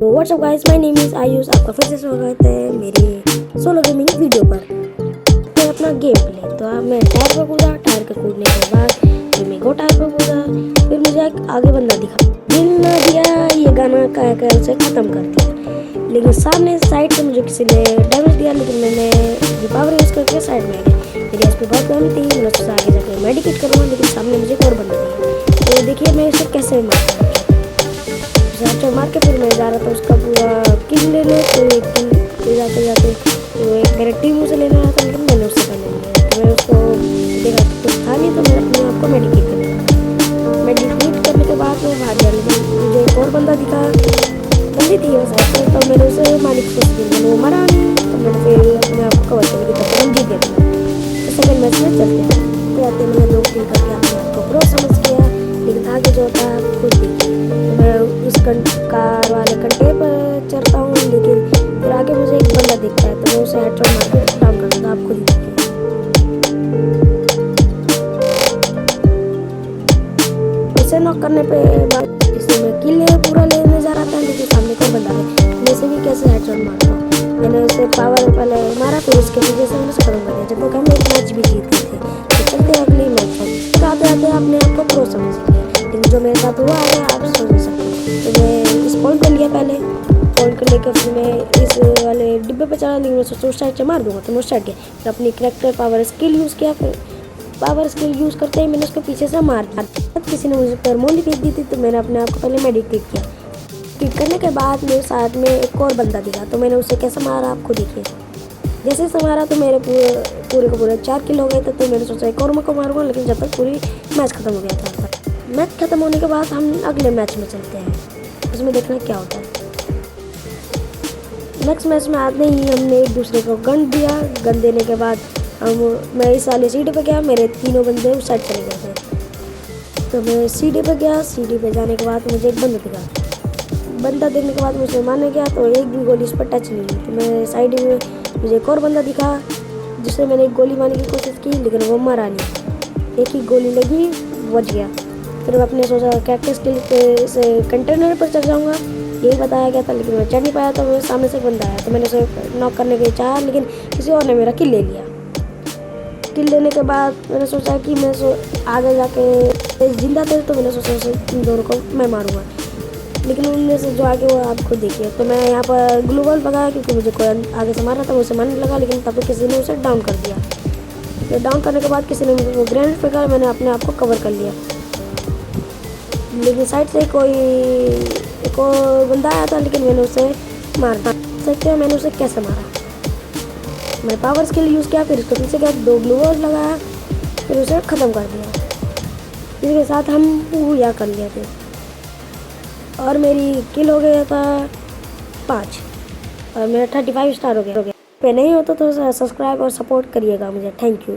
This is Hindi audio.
तो WhatsApp guys, my name is Ayush. आपका फिर से स्वागत है मेरी सोलो गेमिंग वीडियो पर। तो अपना गेम प्ले तो मैं टायर पर कूदा, टायर के कूदने के बाद फिर मैं टायर पर कूदा, फिर मुझे एक आगे बंदा दिखा, दिल न दिया ये गाना कह कर उसे ख़त्म कर दिया। लेकिन सामने साइड से मुझे किसी ने डैमेज दिया, लेकिन मैंने पावर यूज़ करके साइड में आ गई। मेरी एचपी बहुत कम थी, मैंने उससे आगे जाकर मेडिकेट करूँगा, लेकिन सामने मुझे एक और बंदा दिया। तो देखिए मैं इसे कैसे मारता हूँ। मार के फिर मैं जा रहा था उसका पूरा किल लेने, तो जाते जाते तो एक मेरा टीम उसे लेने आया था, लेकिन मैंने उससे पहले लिया। तो मैं उसको देखा कुछ था नहीं, तो मैं अपने आप को मेडिकेट कर लिया। मेडिकेट करने के बाद मैं भाग गया, लेकिन मुझे एक और बंदा दिखा, बंदी थी वो साथ में, तो मैंने उसे मारने की कोशिश की, मैंने वो मारा नहीं, तो मैंने फिर अपने आप को कवर कर लिया। तब तक हम जीत गए। तो सेकंड मैच में चलते हैं, मैंने 2 किल करके अपने आप को प्रो समझ किया, लेकिन आगे जो होता है खुद देखिए। मैं उस कार वाले कंटे पर चढ़ता हूँ, लेकिन फिर आगे मुझे एक बंदा दिखता है, तो मैं उसे हेडशॉट मार के डाउन कर दूँगा। आप खुद ही देखिए। इसे नॉक करने पे बाद इसे मैं किल पूरा लेने जा रहा था, लेकिन सामने कोई बंदा है, मैं इसे भी कैसे हेडशॉट मारता हूँ। मैंने उसे पावर पहले मारा, फिर उसके वजह से मैंने उसे खत्म कर दिया। जब तक हम एक मैच भी जीत गए थे, तो चलते अगले मैच पर। आते आते अपने आप को प्रो समझ लिया, लेकिन जो मेरे साथ हुआ है आप समझ नहीं सकते। तो मैं इस पॉइंट को लिया, पहले पॉइंट को लेकर फिर मैं इस वाले डिब्बे पे चढ़ा, लेकिन मैं सोचा उस साइड से मार दूंगा, तो मैं उस साइड गया। फिर अपनी करेक्टर पावर स्किल यूज़ किया, फिर पावर स्किल यूज़ करते ही मैंने उसको पीछे से मार दिया। किसी ने मुझे पर मोली फेंक दी थी, तो मैंने अपने आप को पहले मेडिकेट किया। किक करने के बाद मेरे साथ में एक और बंदा दिखा, तो मैंने उसे कैसे मारा आप खुद देखिए। जैसे से मारा तो मेरे पूरे के पूरे 4 किल हो गए थे। तो मैंने सोचा एक और मैं को मारूंगा, लेकिन जब तक पूरी मैच खत्म हो गया था। मैच खत्म होने के बाद हम अगले मैच में चलते हैं, उसमें देखना क्या होता है। नेक्स्ट मैच में आते ही हमने एक दूसरे को गन दिया। गन देने के बाद मैं इस वाले सीढ़ी पे गया, मेरे तीनों बंदे उस साइड चले गए थे। तो मैं सीढ़ी पे गया, सीढ़ी पे जाने के बाद मुझे एक बंदा दिखा। बंदा देखने के बाद मुझे मारने गया, तो एक भी गोली इस पर टच नहीं हुई। तो मैं साइड में मुझे एक और बंदा दिखा, जिससे मैंने एक गोली मारने की कोशिश की, लेकिन वो मारा नहीं। एक ही गोली लगी, बच गया। फिर मैं अपने सोचा कैक्टस स्किल पे से कंटेनर पर चढ़ जाऊँगा, यही बताया गया था, लेकिन मैं चढ़ नहीं पाया। तो मेरे सामने से एक बंदा आया, तो मैंने उसे नॉक करने के चाहा, लेकिन किसी और ने मेरा किल ले लिया। किल लेने के बाद मैंने सोचा कि मैं आगे जाके जिंदा थे, तो मैंने सोचा उसे इन दोनों को मैं मारूंगा, लेकिन उनमें से जो आगे वो आप खुद देखिए। तो मैं यहाँ पर ग्लूवॉल लगाया, क्योंकि मुझे कोई आगे से मार रहा था, मुझे मारने लगा, लेकिन तब तक किसी ने उसे डाउन कर दिया। तो डाउन करने के बाद किसी ने मुझे वो ग्रेनेड फेंका, मैंने अपने आप को कवर कर लिया। लेकिन साइड से एक और बंदा आया था, लेकिन मैंने उसे मार सकते हैं। मैंने उसे कैसे मारा, मैं पावर स्किल यूज़ किया, फिर उसके पीछे गया, 2 ग्लूवॉल लगाया, फिर उसे ख़त्म कर दिया। इसके साथ हम पूरा कर लिए थे, और मेरी किल हो गया था 5, और मेरा 35 स्टार हो गया। पे नहीं होता तो सब्सक्राइब और सपोर्ट करिएगा मुझे। Thank you.